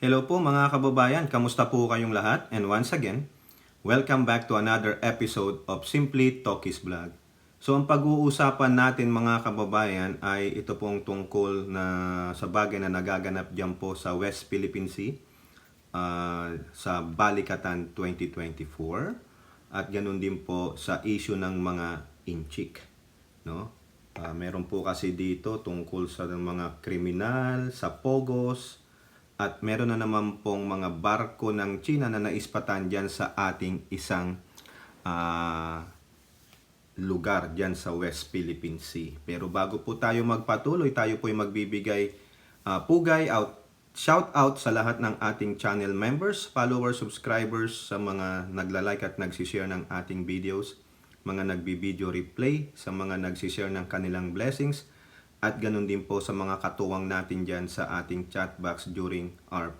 Hello po mga kababayan, kamusta po kayong lahat? And once again, welcome back to another episode of Simply Talkies Vlog. So ang pag-uusapan natin mga kababayan ay ito pong tungkol na sa bagay na nagaganap dyan po sa West Philippine Sea sa Balikatan 2024 at ganun din po sa issue ng mga inchik. No? Meron po kasi dito tungkol sa mga kriminal, sa Pogos, at meron na naman pong mga barko ng China na naispatan dyan sa ating isang lugar dyan sa West Philippine Sea. Pero bago po tayo magpatuloy, tayo po ay magbibigay shout out sa lahat ng ating channel members, followers, subscribers, sa mga nagla-like at nagsishare ng ating videos, mga nagbi-video replay, sa mga nagsishare ng kanilang blessings, at ganun din po sa mga katuwang natin dyan sa ating chat box during our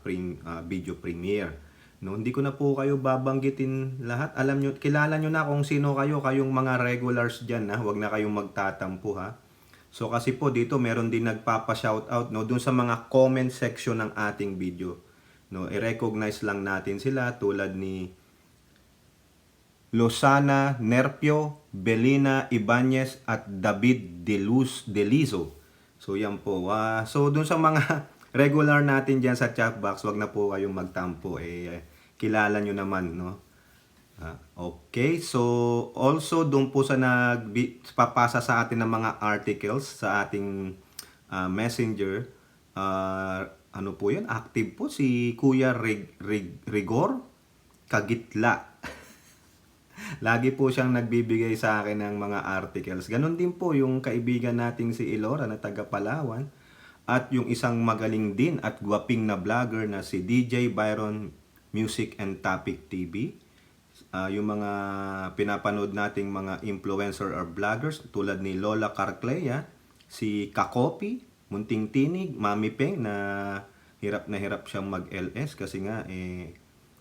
video premiere. No, hindi ko na po kayo babanggitin lahat. Alam nyo, kilala nyo na kung sino kayo, kayong mga regulars dyan. Huwag na kayong magtatampo ha. So kasi po dito meron din nagpapa-shoutout no, dun sa mga comment section ng ating video. No, i-recognize lang natin sila tulad ni Losana Nerpio, Belina Ibanez at David Delizo. So yan po. So dun sa mga regular natin dyan sa chat box, wag na po kayong magtampo. Kilala nyo naman, no? Okay, so also dun po sa nagpapasa sa atin ng mga articles sa ating messenger, ano po yun? Active po si Kuya Rigor Kagitla. Lagi po siyang nagbibigay sa akin ng mga articles. Ganon din po yung kaibigan nating si Elora na taga Palawan. At yung isang magaling din at gwaping na vlogger na si DJ Byron Music and Topic TV. Yung mga pinapanood nating mga influencer or vloggers tulad ni Lola Carclea, si Kakopi, Munting Tinig, Mami Peng na hirap siyang mag-LS kasi nga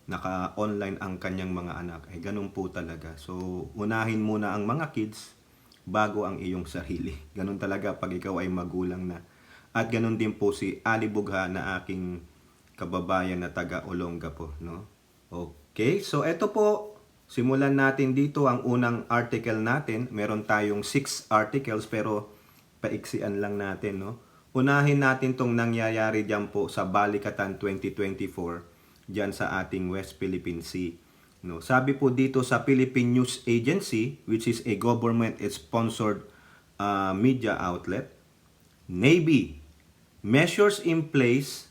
naka-online ang kanyang mga anak. Ganun po talaga. So, unahin muna ang mga kids bago ang iyong sarili. Ganun talaga pag ikaw ay magulang na. At ganun din po si Ali Bugha na aking kababayan na taga Olonga po. No? Okay, so eto po. Simulan natin dito ang unang article natin. Meron tayong 6 articles pero paiksian lang natin. No? Unahin natin tong nangyayari dyan po sa Balikatan 2024. Diyan sa ating West Philippine Sea. No, sabi po dito sa Philippine News Agency, which is a government-sponsored media outlet, Navy, measures in place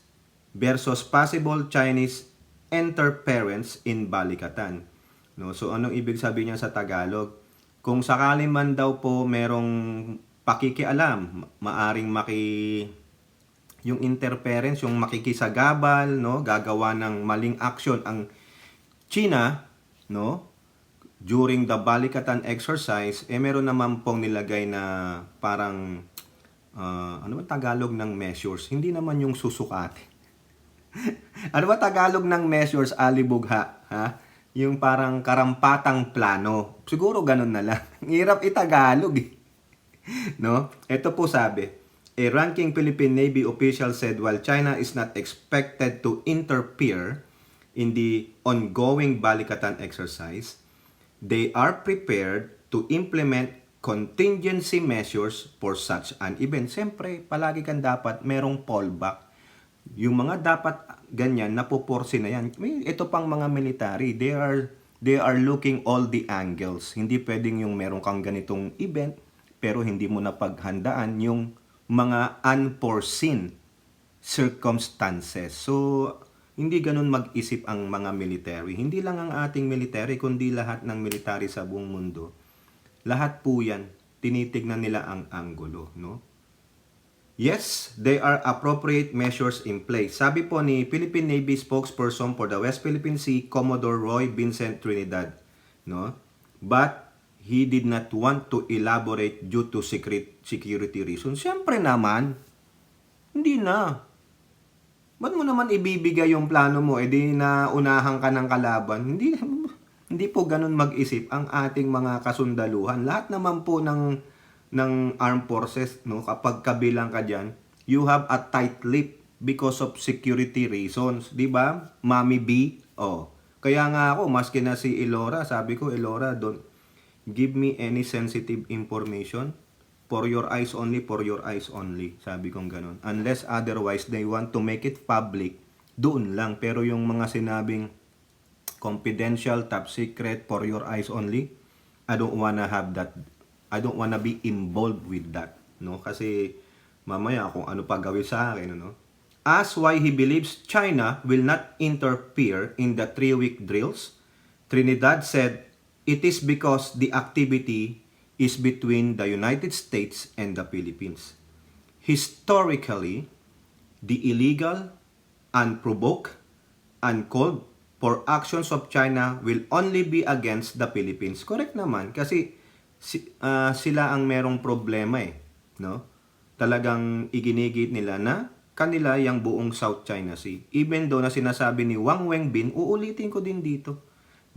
versus possible Chinese interference in Balikatan. No, so anong ibig sabihin niya sa Tagalog? Kung sakali man daw po merong pakikialam, maaring yung interference, yung makikisagabal, no, gagawa ng maling action ang China, no, during the Balikatan exercise, meron naman pong nilagay na parang ano ba Tagalog ng measures? Hindi naman yung susukatin. Ano ba Tagalog ng measures, Ali Bugha? Ha? Yung parang karampatang plano. Siguro ganun na lang. Hirap itagalog eh. No? Ito po sabi, a ranking Philippine Navy official said while China is not expected to interfere in the ongoing Balikatan exercise, they are prepared to implement contingency measures for such an event. Siyempre, palagi kang dapat merong fallback. Yung mga dapat ganyan, napuporsi na yan. Ito pang mga military, they are looking all the angles. Hindi pwedeng yung meron kang ganitong event, pero hindi mo napaghandaan yung mga unforeseen circumstances. So, hindi ganun mag-isip ang mga military. Hindi lang ang ating military, kundi lahat ng military sa buong mundo. Lahat po yan, tinitignan nila ang anggulo. No? Yes, there are appropriate measures in place. Sabi po ni Philippine Navy spokesperson for the West Philippine Sea, Commodore Roy Vincent Trinidad. No? But he did not want to elaborate due to security reasons. Siyempre naman, hindi na. Ba't mo naman ibibigay yung plano mo? Di na unahan ka ng kalaban. Hindi po ganun mag-isip ang ating mga kasundaluhan. Lahat naman po ng armed forces, no, kapag kabilang ka dyan, you have a tight lip because of security reasons. Di ba? Mami B. Oh. Kaya nga ako, maski na si Elora, sabi ko, Elora, don't give me any sensitive information. For your eyes only, for your eyes only. Sabi kong ganun. Unless otherwise, they want to make it public, doon lang. Pero yung mga sinabing confidential, top secret, for your eyes only, I don't wanna have that. I don't wanna be involved with that. No? Kasi mamaya kung ano pa gawin sa akin. No? Asked why he believes China will not interfere in the 3-week drills, Trinidad said, it is because the activity is between the United States and the Philippines. Historically, the illegal, unprovoked, uncalled for actions of China will only be against the Philippines. Correct naman kasi sila ang merong problema eh, no? Talagang iginigit nila na kanila yung buong South China Sea. Even though na sinasabi ni Wang Wenbin, uulitin ko din dito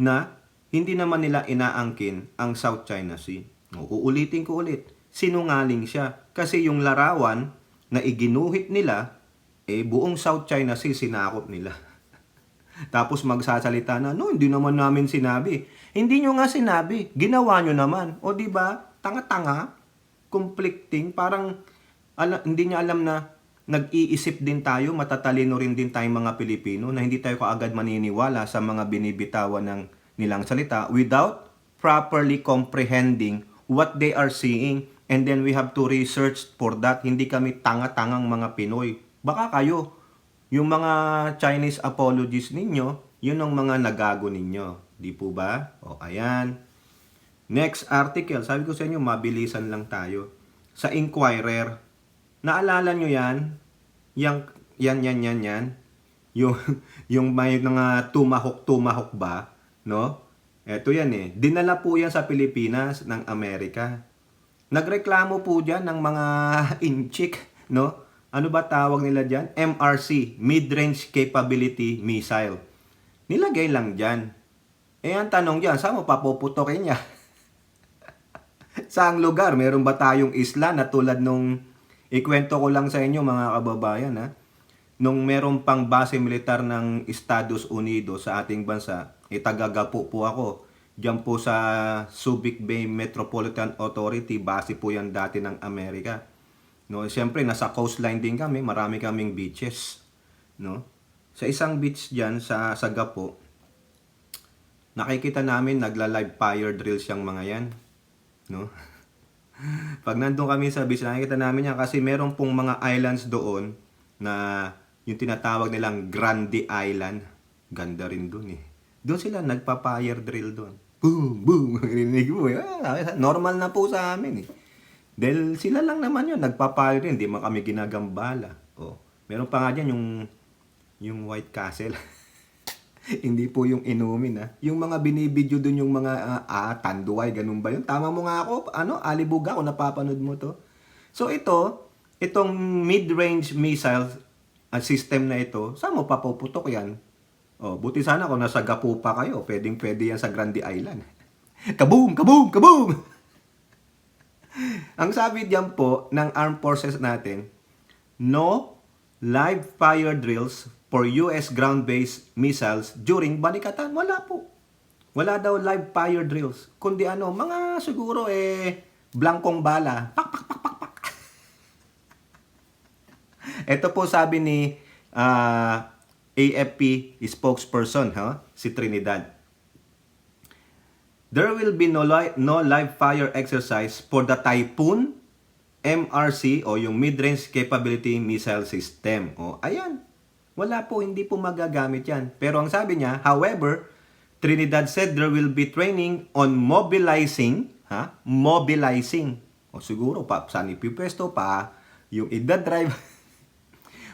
na hindi naman nila inaangkin ang South China Sea. Uulitin ko ulit, sinungaling siya. Kasi yung larawan na iginuhit nila, buong South China Sea sinakop nila. Tapos magsasalita na, no, hindi naman namin sinabi. Hindi nyo nga sinabi, ginawa nyo naman. O di ba tanga-tanga, conflicting, parang hindi niya alam na nag-iisip din tayo, matatalino rin din tayong mga Pilipino, na hindi tayo kaagad maniniwala sa mga binibitawan ng nilang salita without properly comprehending what they are seeing, and then we have to research for that. Hindi kami tanga-tangang mga Pinoy. Baka kayo, yung mga Chinese apologies ninyo, yun ang mga nagago ninyo. Di po ba? O, ayan. Next article. Sabi ko sa inyo, mabilisan lang tayo. Sa Inquirer, naalala nyo yan? Yan. Yung may mga tumahok ba? No? Eto yan eh. Dinala po yan sa Pilipinas ng Amerika. Nagreklamo po dyan ng mga inchik, no? Ano ba tawag nila dyan? MRC, Mid-Range Capability Missile. Nilagay lang dyan. Ang tanong dyan, saan mo papuputokin niya? Saang lugar? Meron ba tayong isla na tulad nung, ikwento ko lang sa inyo mga kababayan, ha? Nung meron pang base militar ng Estados Unidos sa ating bansa, tagagapo po ako. Diyan po sa Subic Bay Metropolitan Authority, base po yan dati ng Amerika. No, siyempre nasa coastline din kami, marami kaming beaches, no? Sa isang beach diyan sa Gapo, nakikita namin nagla-live fire drills yung mga yan, no? Pag nandun kami sa beach, nakikita namin yan kasi meron pong mga islands doon na yung tinatawag nilang Grande Island. Ganda rin doon eh. Doon sila nagpa-fire drill doon. Boom, boom. Rinig mo eh. Normal na po sa amin eh. Dahil sila lang naman yun. Nagpa-fire rin. Hindi man kami ginagambala. Oh. Meron pa nga dyan yung White Castle. Hindi po yung inumin ha. Yung mga binibidyo doon yung mga Tanduay. Ganun ba yun? Tama mo nga ako. Alibuga kung napapanood mo to. So itong mid-range missile system na ito, saan mo papuputok yan? Buti sana kung nasa Gapo pa kayo, pwedeng-pwede yan sa Grande Island. Kaboom! Kaboom! Kaboom! Ang sabi diyan po ng Armed Forces natin, no live fire drills for US ground-based missiles during balikatan. Wala po. Wala daw live fire drills. Kundi mga siguro blankong bala. Pak, pak, pak, pak, pak. Ito po sabi ni AFP spokesperson, si Trinidad. There will be no live fire exercise for the Typhoon MRC o yung Mid-Range Capability Missile System. Ayan. Wala po, hindi po magagamit yan. Pero ang sabi niya, however, Trinidad said there will be training on mobilizing, mobilizing. Siguro pa, saan ipipwesto pa, yung ida-drive,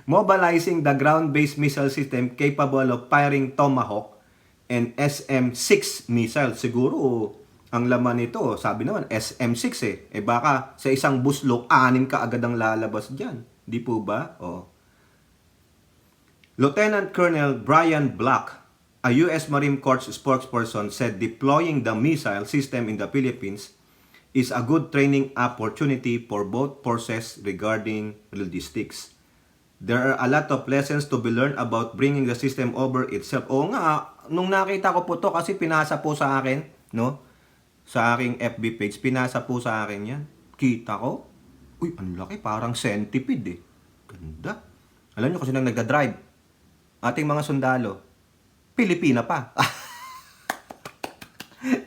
mobilizing the ground-based missile system capable of firing Tomahawk and SM-6 missile. Siguro, ang laman nito, sabi naman, SM-6 baka sa isang buslok, 6 ka agad ang lalabas dyan. Di po ba? Lieutenant Colonel Brian Black, a U.S. Marine Corps spokesperson, said deploying the missile system in the Philippines is a good training opportunity for both forces regarding logistics. There are a lot of lessons to be learned about bringing the system over itself. Oo nga, nung nakita ko po to kasi pinasa po sa akin, no? Sa aking FB page, pinasa po sa akin yan. Kita ko, uy, ang laki, parang centipede eh. Ganda. Alam nyo kasi nang nagda-drive, ating mga sundalo, Pilipina pa.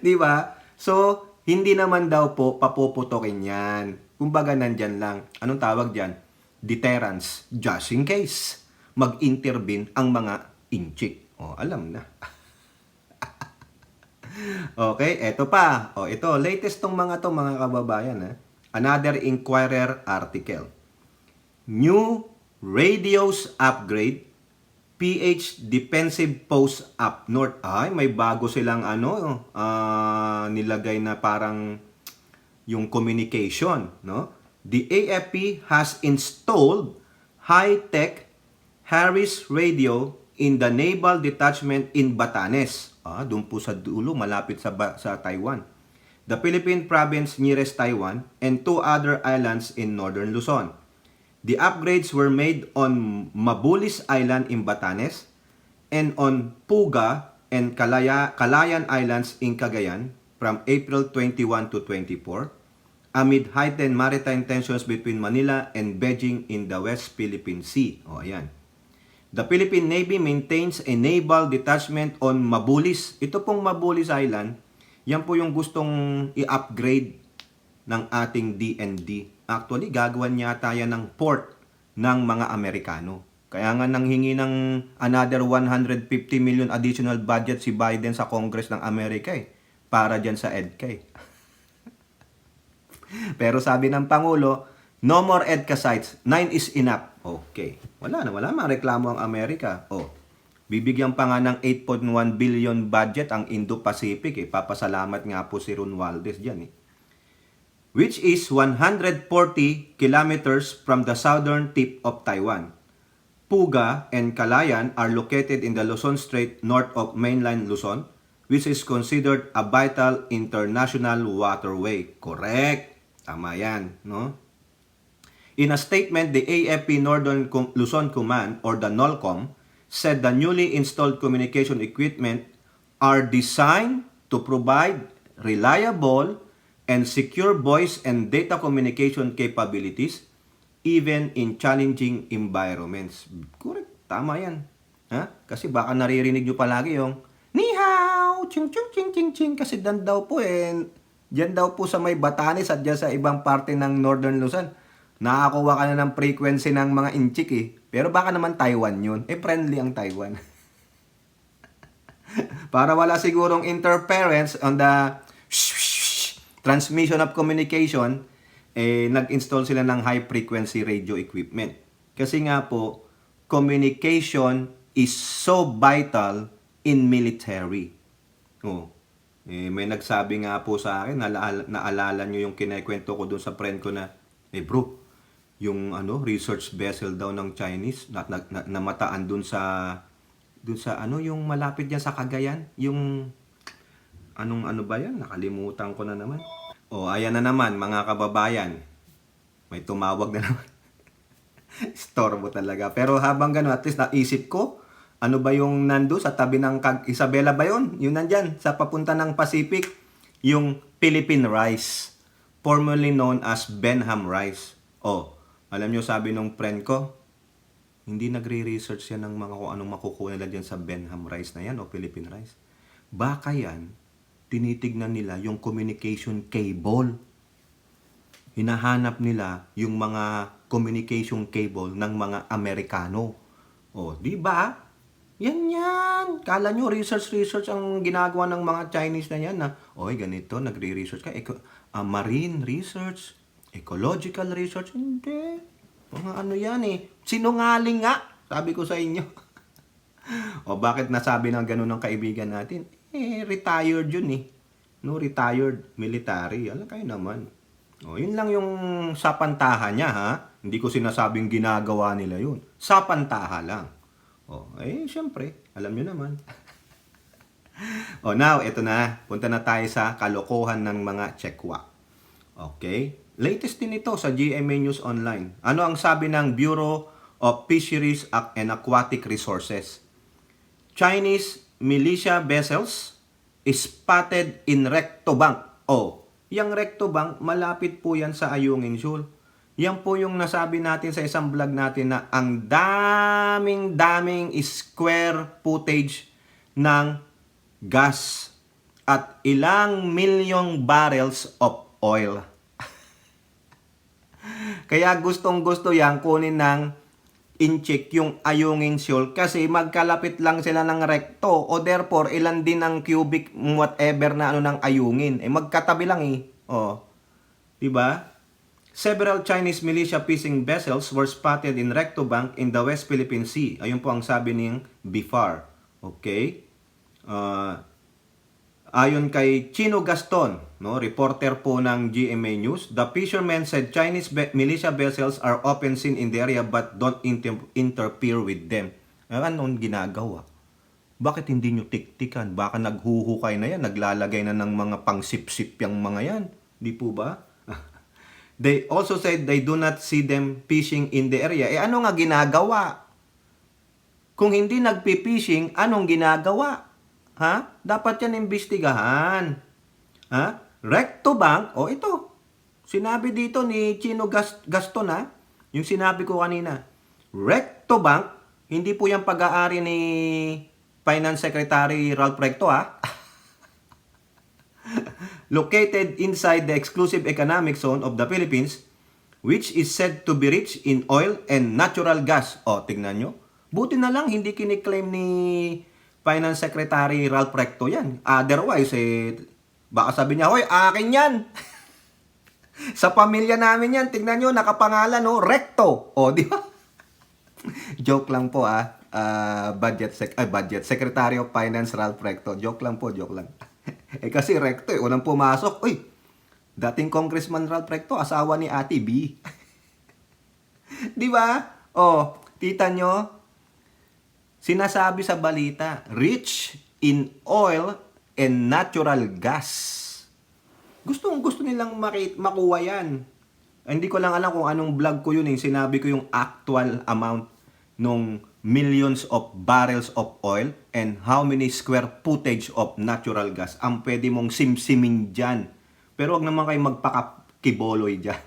Di ba? So, hindi naman daw po papuputokin yan. Kumbaga nandyan lang. Anong tawag dyan? Deterrence. Just in case. Mag-intervene ang mga inchik. O, alam na. Okay, eto pa. O, ito, latest tong mga kababayan. Ha? Another Inquirer article. New radios upgrade. PH Defensive Post Up North. Ay, may bago silang nilagay na parang yung communication, no? The AFP has installed high-tech Harris radio in the Naval Detachment in Batanes. Doon po sa dulo, malapit sa Taiwan. The Philippine province nearest Taiwan and 2 other islands in northern Luzon. The upgrades were made on Mabulis Island in Batanes and on Puga and Calayan Islands in Cagayan from April 21 to 24 amid heightened maritime tensions between Manila and Beijing in the West Philippine Sea. O, ayan. The Philippine Navy maintains a naval detachment on Mabulis. Ito pong Mabulis Island, yan po yung gustong i-upgrade ng ating DND. Actually, gagawan yata yan ng port ng mga Amerikano. Kaya nga nanghingi ng another 150 million additional budget si Biden sa Congress ng Amerika para dyan sa EDCA. Pero sabi ng Pangulo, no more EDCA sites, 9 is enough. Okay. Wala mang reklamo ang Amerika. Bibigyan pa nga ng 8.1 billion budget ang Indo-Pacific. Papasalamat nga po si Ron Valdez dyan which is 140 kilometers from the southern tip of Taiwan. Puga and Calayan are located in the Luzon Strait north of mainland Luzon, which is considered a vital international waterway. Correct. Tama yan, no? In a statement, the AFP Northern Luzon Command, or the NOLCOM, said the newly installed communication equipment are designed to provide reliable and secure voice and data communication capabilities even in challenging environments. Correct. Tama yan. Kasi baka naririnig nyo palagi yung ni hao, ching ching ching ching ching, kasi dan daw po dyan daw po sa may Batanes at dyan sa ibang parte ng Northern Luzon. Nakakuha ka na ng frequency ng mga inchik Pero baka naman Taiwan yun. Friendly ang Taiwan. Para wala sigurong interference on the transmission of communication, nag-install sila ng high-frequency radio equipment. Kasi nga po, communication is so vital in military. May nagsabi nga po sa akin, naalala nyo yung kinekwento ko dun sa friend ko na, bro, yung research vessel daw ng Chinese, namataan dun sa yung malapit dyan sa Cagayan, yung ano ba yan? Nakalimutan ko na naman. Ayan na naman, mga kababayan. May tumawag na naman. Storbo talaga. Pero habang gano'n, at least naisip ko, ano ba yung nando sa tabi ng Isabela ba yun? Yung nandyan, sa papunta ng Pacific, yung Philippine Rice, formerly known as Benham Rice. Alam nyo, sabi nung friend ko, hindi nagre-research yan ng mga kung anong makukuha nila dyan sa Benham Rice na yan o Philippine Rice. Baka yan, tinitignan nila yung communication cable. Hinahanap nila yung mga communication cable ng mga Amerikano. Di ba? Yan. Kala nyo, research ang ginagawa ng mga Chinese na yan na, ganito, nagre-research ka. Marine research, ecological research. Hindi. Mga yan Sinungaling nga, sabi ko sa inyo. Bakit nasabi ng ganun ng kaibigan natin? Retired yun No, retired military. Alam kayo naman. Yun lang yung sapantaha niya, Hindi ko sinasabing ginagawa nila yun. Sapantaha lang. Syempre, alam nyo naman. Now, eto na. Punta na tayo sa kalokohan ng mga Chekwa. Okay? Latest din ito sa GMA News Online. Ano ang sabi ng Bureau of Fisheries and Aquatic Resources. Chinese militia vessels spotted in Rectobank. Yung Rectobank, malapit po yan sa Ayungin Shoal. Yan po yung nasabi natin sa isang vlog natin na ang daming square footage ng gas at ilang milyong barrels of oil. Kaya gustong-gusto yan kunin ng in-check yung Ayungin Shoal kasi magkalapit lang sila ng Recto o therefore ilan din ang cubic whatever na ng Ayungin. Magkatabi lang diba? Several Chinese militia fishing vessels were spotted in Recto Bank in the West Philippine Sea. Ayun po ang sabi ng BIFAR. Okay? Ayon kay Chino Gaston, reporter po ng GMA News, the fishermen said Chinese militia vessels are often seen in the area but don't interfere with them. Anong ginagawa? Bakit hindi nyo tiktikan? Baka naghuhukay na yan, naglalagay na ng mga pangsip-sip yung mga yan. Di po ba? They also said they do not see them fishing in the area. Ano nga ginagawa? Kung hindi nagpi-fishing, anong ginagawa? Dapat yan imbestigahan. Recto Bank, ito. Sinabi dito ni Chino Gaston, yung sinabi ko kanina. Recto Bank, hindi po yung pag-aari ni Finance Secretary Ralph Recto, located inside the exclusive economic zone of the Philippines, which is said to be rich in oil and natural gas. Tignan nyo. Buti na lang, hindi kiniklaim ni Finance Secretary Ralph Recto yan. Otherwise, baka sabi niya, hoy, akin yan. Sa pamilya namin yan. Tingnan nyo, nakapangalan, Recto. Di ba? Joke lang po, Budget Secretary of Finance Ralph Recto. Joke lang po, joke lang. Kasi Recto, unang pumasok. Dating Congressman Ralph Recto, asawa ni Ate B. Di ba? Tita nyo, sinasabi sa balita, rich in oil and natural gas. Gusto nilang makuha yan. Hindi ko lang alam kung anong vlog ko yun. Sinabi ko yung actual amount ng millions of barrels of oil and how many square footage of natural gas ang pwede mong simsimin dyan. Pero wag naman kayo magpakakiboloy dyan.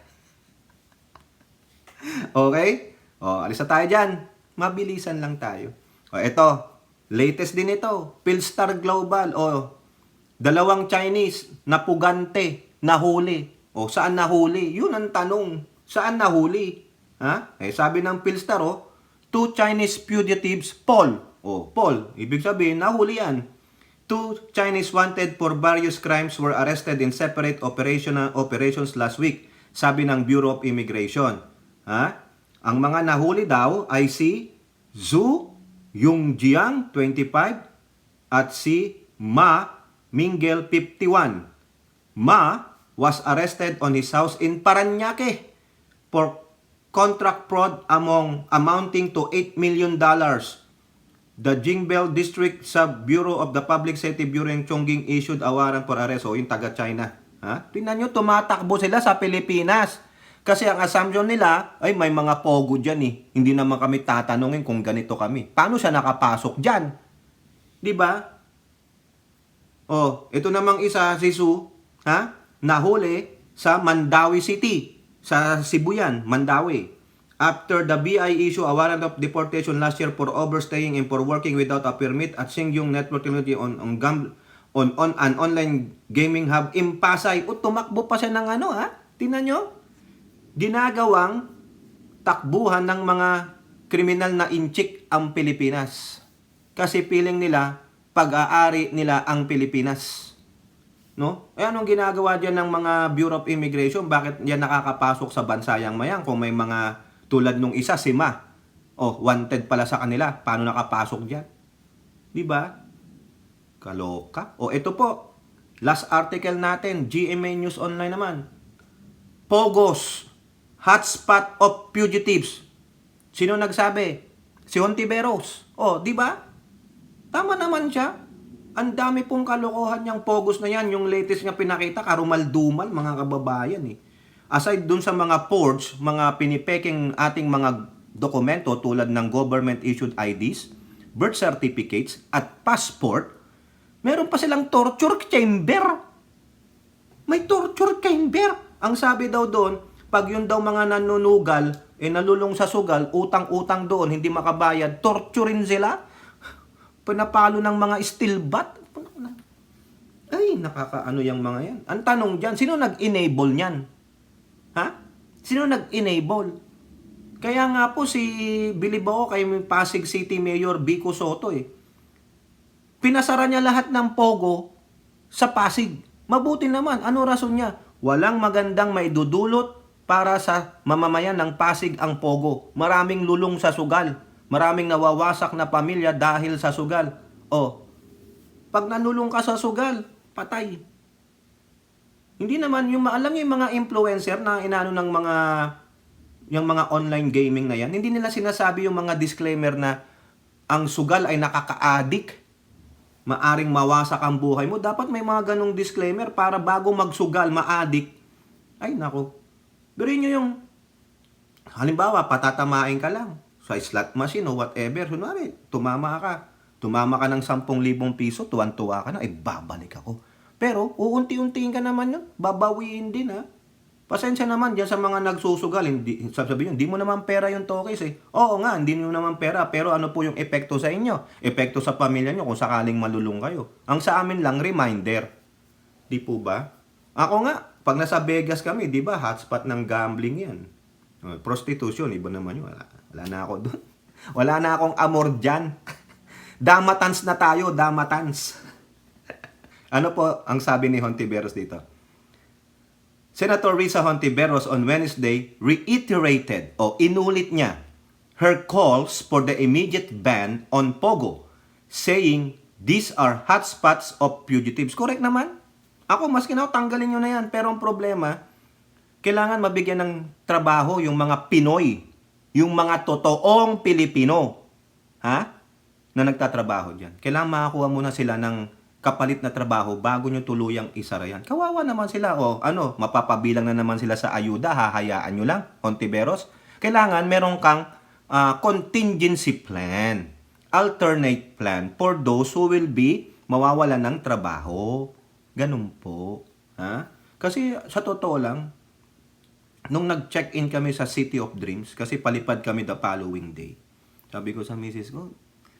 Okay? Alis na tayo dyan. Mabilisan lang tayo. Ito, latest din ito. Philstar Global. Dalawang Chinese napugante, nahuli. Saan nahuli? Yun ang tanong. Saan nahuli? Sabi ng Philstar, 2 Chinese fugitives, Paul. Paul, ibig sabihin, nahuli yan. 2 Chinese wanted for various crimes were arrested in separate operations last week, sabi ng Bureau of Immigration. Ang mga nahuli daw ay si Zhu Yongjiang, 25, at si Ma Mingel, 51. Ma was arrested on his house in Parañaque for contract fraud amounting to $8 million. The Jingbel District Sub-Bureau of the Public Safety Bureau in Chongqing issued a warrant for arrest. Yung taga-China. Tingnan nyo, tumatakbo sila sa Pilipinas. Kasi ang assumption nila, ay may mga pogo dyan Hindi naman kami tatanungin kung ganito kami. Paano siya nakapasok dyan? Diba? Ito namang isa, si Su, nahuli sa Mandawi City. Sa Sibuyan, Mandawi. After the BI issue a warrant of deportation last year for overstaying and for working without a permit at Xingyong Network Technology on an online gaming hub in Pasay. Tumakbo pa siya ng Tingnan nyo. Ginagawang takbuhan ng mga kriminal na inchik ang Pilipinas. Kasi feeling nila, pag-aari nila ang Pilipinas. Anong ginagawa dyan ng mga Bureau of Immigration? Bakit yan nakakapasok sa bansayang mayan kung may mga tulad nung isa, si Ma? Wanted pala sa kanila. Paano nakapasok dyan? Diba? Kaloka. Ito po. Last article natin, GMA News Online naman. Pogos. Hotspot of fugitives. Sino nagsabi? Si Hontiveros. Di ba? Tama naman siya. Ang dami pong kalokohan niyang Pogos na yan. Yung latest nga pinakita, karumal-dumal, mga kababayan Aside dun sa mga forge, mga pinipeking ating mga dokumento tulad ng government-issued IDs, birth certificates, at passport, meron pa silang torture chamber. May torture chamber. Ang sabi daw doon, pag yun daw mga nanunugal, nalulong sa sugal, utang-utang doon, hindi makabayad, torturin sila. Pinapalo ng mga steel bat. Ay, nakakaano yung mga yan. Ang tanong dyan, sino nag-enable niyan? Ha? Sino nag-enable? Kaya nga po si bilib ako kay Pasig City Mayor Vico Soto pinasara niya lahat ng Pogo sa Pasig. Mabuti naman. Ano rason niya? Walang magandang maidudulot para sa mamamayan ng Pasig ang Pogo. Maraming lulong sa sugal. Maraming nawawasak na pamilya dahil sa sugal. O, pag nanulong ka sa sugal, patay. Hindi naman yung alam niyo yung mga influencer na inano ng yung mga online gaming na yan, hindi nila sinasabi yung mga disclaimer na ang sugal ay nakaka-addict. Maaring mawasak ang buhay mo. Dapat may mga ganong disclaimer para bago magsugal, ma-addict. Ay, nako. Pero nyo yung, halimbawa, patatamain ka lang sa slot machine o whatever. Kunwari, tumama ka ng 10,000 piso, tuwan-tuwa ka na, babalik ako. Pero, uunti-untiin ka naman yun. Babawiin din, ha? Pasensya naman dyan sa mga nagsusugal. Sabihin, hindi mo naman pera yung tokens, Oo nga, hindi mo naman pera. Pero ano po yung epekto sa inyo? Epekto sa pamilya nyo kung sakaling malulung kayo. Ang sa amin lang, reminder. Di po ba? Ako nga, pag nasa Vegas kami, di ba, hotspot ng gambling yan. Prostitution, iba naman yun. Wala na ako doon. Wala na akong amor dyan. Damatans na tayo, damatans. Ano po ang sabi ni Hontiveros dito? Senator Risa Hontiveros on Wednesday reiterated o inulit niya her calls for the immediate ban on Pogo, saying these are hotspots of fugitives. Correct naman. Ako, mas tanggalin nyo na yan. Pero ang problema, kailangan mabigyan ng trabaho yung mga Pinoy, yung mga totoong Pilipino, na nagtatrabaho dyan. Kailangan makakuha muna sila ng kapalit na trabaho bago nyo tuluyang isara yan. Kawawa naman sila. O mapapabilang na naman sila sa ayuda, hahayaan nyo lang, Hontiveros. Kailangan meron kang contingency plan, alternate plan for those who will be mawawalan ng trabaho. Ganun po. Kasi sa totoo lang, nung nag-check-in kami sa City of Dreams, kasi palipad kami the following day, sabi ko sa misis ko,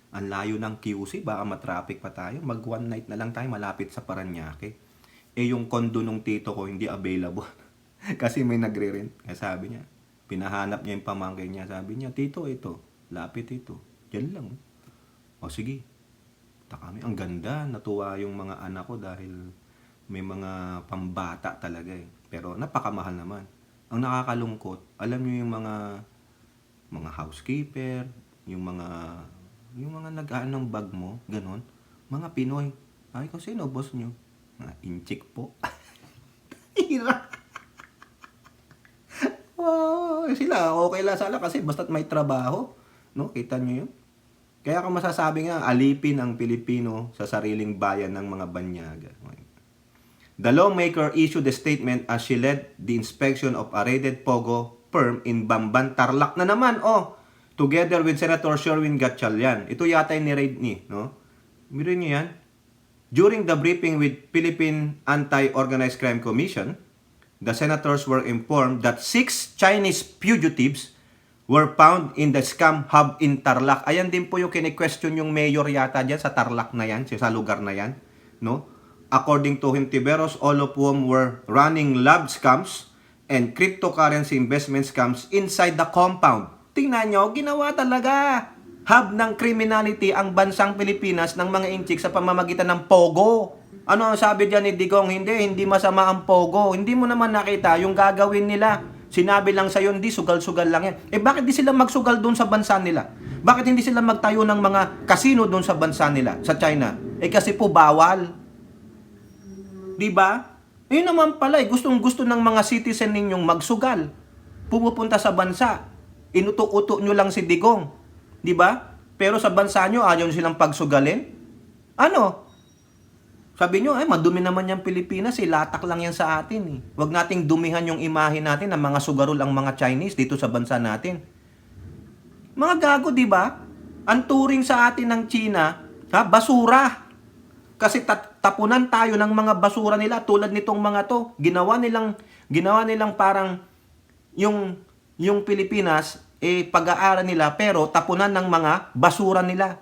ang layo ng QC, baka matraffic pa tayo. Mag one night na lang tayo, malapit sa Paranaque. Yung condo nung tito ko, hindi available. Kasi may nagre-rent. Sabi niya, pinahanap niya yung pamangkin niya. Sabi niya, tito, ito. Lapit ito. Diyan lang. O sige. Kami, ang ganda. Natuwa yung mga anak ko dahil may mga pambata talaga Pero napakamahal naman. Ang nakakalungkot, alam niyo yung mga housekeeper, yung mga nag-aan ng bag mo, ganon, mga Pinoy. Ay, kung sino, boss nyo? Inchik po. Hira. Sila, okay lang sala kasi basta't may trabaho. No? Kita nyo yun? Kaya kung masasabi nga, alipin ang Pilipino sa sariling bayan ng mga banyaga. The lawmaker issued a statement as she led the inspection of a raided Pogo firm in Bamban, Tarlac na naman. Together with Senator Sherwin Gatchalian. Ito yata yung ni-raid ni, no? Mirin niyo yan. During the briefing with Philippine Anti-Organized Crime Commission, the senators were informed that 6 Chinese fugitives were found in the scam hub in Tarlac. Ayan din po yung kini-question yung mayor yata dyan sa Tarlac na yan, sa lugar na yan, no? According to Hontiveros, all of whom were running lab scams and cryptocurrency investment scams inside the compound. Tingnan nyo, ginawa talaga. Hub ng criminality ang bansang Pilipinas ng mga inchik sa pamamagitan ng Pogo. Ano ang sabi dyan ni Digong? Hindi masama ang Pogo. Hindi mo naman nakita yung gagawin nila. Sinabi lang sa'yo, hindi, sugal-sugal lang yan. Bakit di sila magsugal doon sa bansa nila? Bakit hindi sila magtayo ng mga kasino doon sa bansa nila, sa China? Kasi po bawal. Diba? Yun naman pala, gustong-gusto ng mga citizen ninyong magsugal. Pumupunta sa bansa. Inuto-uto nyo lang si Digong. Di ba? Pero sa bansa nyo, ayaw silang pagsugalin. Sabi nyo, madumi naman yung Pilipinas, latak lang yan sa atin. Huwag nating dumihan yung imahe natin ng mga sugarol ang mga Chinese dito sa bansa natin. Mga gago, di ba? Ang turing sa atin ng China, basura. Kasi tapunan tayo ng mga basura nila tulad nitong mga to. Ginawa nilang parang yung Pilipinas pag-aaral nila pero tapunan ng mga basura nila.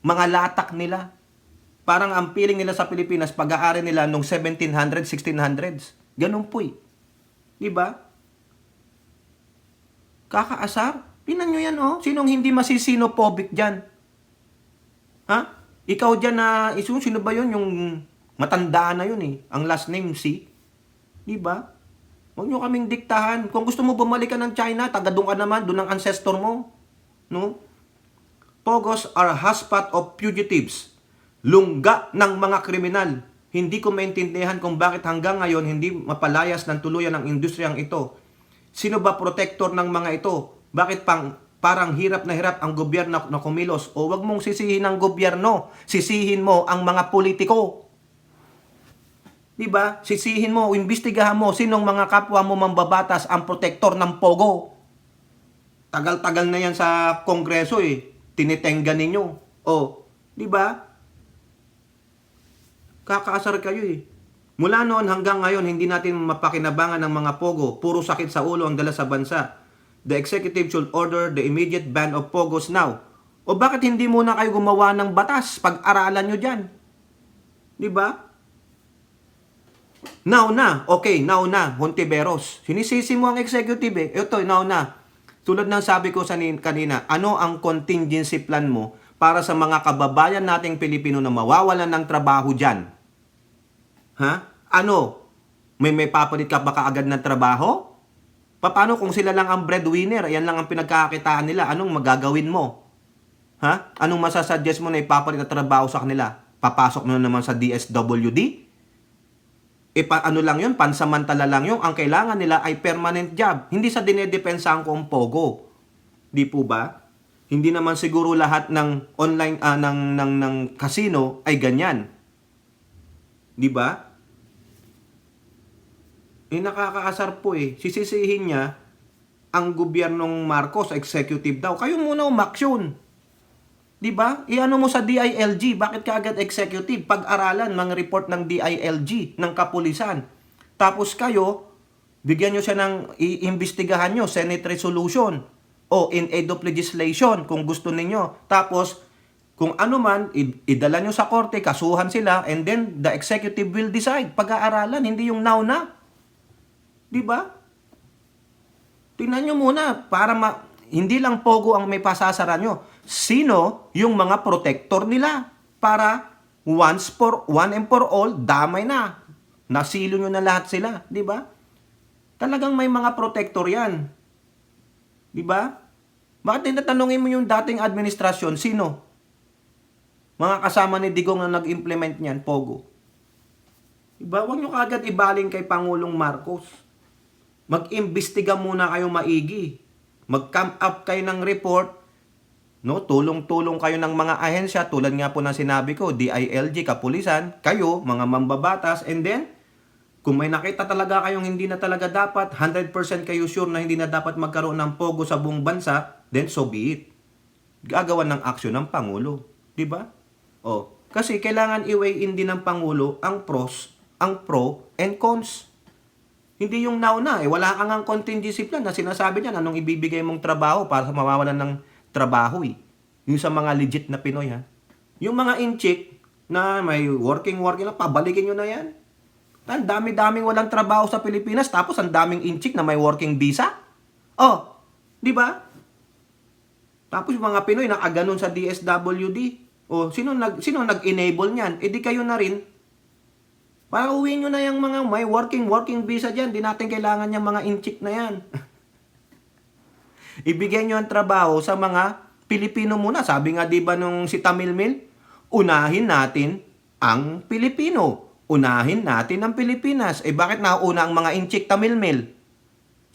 Mga latak nila. Parang ang feeling nila sa Pilipinas pag-aaral nila nung 1700s, 1600s. Ganun po eh. 'Di ba? Kakaasar. Tingnan nyo yan, oh. Sinong hindi masisinopobic dyan? Ha? Ikaw dyan na, sino ba yun? Yung matandaan na yun eh. Ang last name, si. Diba? Huwag nyo kaming diktahan. Kung gusto mo bumalik ka ng China, taga doon ka naman, doon ang ancestor mo. No? Pogos are hotspot of fugitives. Lungga ng mga kriminal. Hindi ko maintindihan kung bakit hanggang ngayon hindi mapalayas ng tuluyan ang industriyang ito. Sino ba protector ng mga ito? Bakit parang hirap na hirap ang gobyerno na kumilos? O wag mong sisihin ang gobyerno, sisihin mo ang mga politiko. 'Di ba? Sisihin mo, imbestigahan mo sinong mga kapwa mo mambabatas ang protector ng Pogo. Tagal-tagal na yan sa Kongreso eh. Tinitenggan ninyo. O, 'di ba? Kakaasar kayo eh. Mula noon hanggang ngayon, hindi natin mapakinabangan ng mga Pogo. Puro sakit sa ulo ang dala sa bansa. The executive should order the immediate ban of Pogos now. O bakit hindi muna kayo gumawa ng batas? Pag-aralan nyo dyan. Diba? Now na. Okay, now na. Hontiveros. Sinisisi mo ang executive eh. Ito, now na. Tulad ng sabi ko kanina, ano ang contingency plan mo para sa mga kababayan nating Pilipino na mawawalan ng trabaho dyan? Ha? Ano? May papalit ka ba kaagad ng trabaho? Paano kung sila lang ang breadwinner? Yan lang ang pinagkakakitaan nila. Anong magagawin mo? Ha? Anong masasuggest mo na ipapalit na trabaho sa kanila? Papasok mo na naman sa DSWD? Ano lang yun? Pansamantala lang yun. Ang kailangan nila ay permanent job. Hindi sa dinedepensahan ko ang Pogo. Di po ba? Hindi naman siguro lahat ng online, ng casino ay ganyan. Di ba? Nakakaasar po eh. Sisisihin niya ang gobyernong Marcos, executive daw. Kayo muna umaksyon. Diba? Iano mo sa DILG. Bakit ka agad executive? Pag-aralan, mga report ng DILG, ng kapulisan. Tapos kayo, bigyan nyo siya ng iimbestigahan nyo, Senate resolution, o in aid of legislation, kung gusto ninyo. Tapos, kung ano man, idala nyo sa korte, kasuhan sila, and then the executive will decide. Pag-aaralan, hindi yung now na. Diba? Tingnan nyo muna, para hindi lang Pogo ang may pasasara nyo. Sino yung mga protector nila? Para one and for all, damay na. Nasilo nyo na lahat sila. Diba? Talagang may mga protector yan. Diba? Bakit tinatanungin mo yung dating administrasyon? Sino? Mga kasama ni Digong na nag-implement niyan, Pogo. Diba? Huwag nyo kagad ibaling kay Pangulong Marcos. Mag-imbestiga muna kayo maigi. Mag-come up kayo ng report. No? Tulong-tulong kayo ng mga ahensya. Tulad nga po ng sinabi ko, DILG, kapulisan, kayo, mga mambabatas, and then, kung may nakita talaga kayong hindi na talaga dapat, 100% kayo sure na hindi na dapat magkaroon ng Pogo sa buong bansa, then so be it. Gagawan ng aksyon ng Pangulo. Diba? Kasi kailangan i-weigh in din ng Pangulo ang pro and cons. Hindi yung now na. Wala kang ang contingency plan na sinasabi niyan anong ibibigay mong trabaho para sa mawawalan ng trabaho eh. Yung sa mga legit na Pinoy ha. Yung mga inchik na may working na, pabalikin nyo na yan. Ang dami-daming walang trabaho sa Pilipinas tapos ang daming inchik na may working visa. Di ba? Tapos mga Pinoy nakaganon sa DSWD. Sino nag-enable niyan? Di kayo na rin. Para uwiin nyo na yung mga may working visa dyan. Di natin kailangan yung mga inchik na yan. Ibigay nyo ang trabaho sa mga Pilipino muna. Sabi nga diba nung si Tamil Mil, unahin natin ang Pilipino. Unahin natin ang Pilipinas. Bakit nauna ang mga inchik Tamil Mil?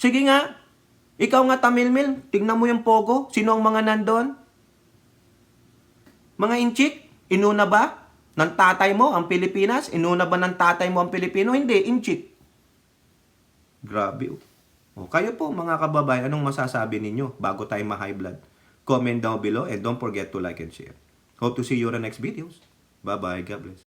Sige nga. Ikaw nga Tamil Mil, tingnan mo yung Pogo. Sino ang mga nandun? Mga inchik, inuna ba ng tatay mo ang Pilipinas? Inuna ba ng tatay mo ang Pilipino? Hindi, inchik. Grabe. Kayo po mga kababayan, anong masasabi ninyo bago tayo ma-high blood? comment down below and don't forget to like and share. Hope to see you on the next videos. Bye-bye. God bless.